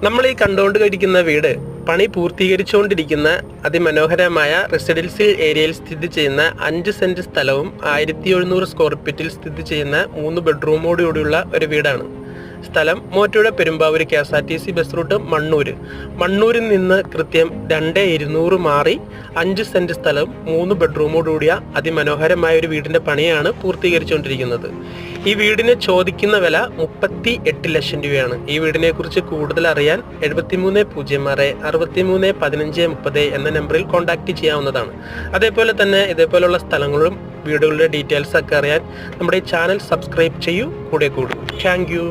നമ്മൾ ഈ കണ്ടുകൊണ്ടിരിക്കുന്ന വീട് പണി പൂർത്തീകരിച്ചുകൊണ്ടിരിക്കുന്ന അതിമനോഹരമായ റെസിഡൻഷ്യൽ ഏരിയയിൽ സ്ഥിതി ചെയ്യുന്ന 5 സെന്റ് സ്ഥലവും 1700 സ്ക്വയർ ഫീറ്റിൽ സ്ഥിതി ചെയ്യുന്ന 3 ബെഡ്റൂമോടുകൂടിയുള്ള ഒരു വീടാണ്. സ്ഥലം Muvattupuzha Perumbavoor KSRTC bus route മണ്ണൂരിൽ നിന്ന് കൃത്യം 2200 മാറി 5 സെന്റ് സ്ഥലം 3 ബെഡ്റൂമോടുകൂടിയ അതിമനോഹരമായ ഒരു വീടിൻ്റെ പണിയാണ് പൂർത്തീകരിച്ചുകൊണ്ടിരിക്കുന്നത്. ഈ വീടിന് ചോദിക്കുന്ന വില 38 ലക്ഷം രൂപയാണ്. ഈ വീടിനെ കുറിച്ച് കൂടുതൽ അറിയാൻ 7306 631530 എന്ന നമ്പറിൽ കോൺടാക്റ്റ് ചെയ്യാവുന്നതാണ്. അതേപോലെ തന്നെ ഇതേപോലുള്ള സ്ഥലങ്ങളും വീടുകളുടെ ഡീറ്റെയിൽസ് ഒക്കെ അറിയാൻ നമ്മുടെ ഈ ചാനൽ സബ്സ്ക്രൈബ് ചെയ്യൂ, കൂടെ കൂടും. Thank you.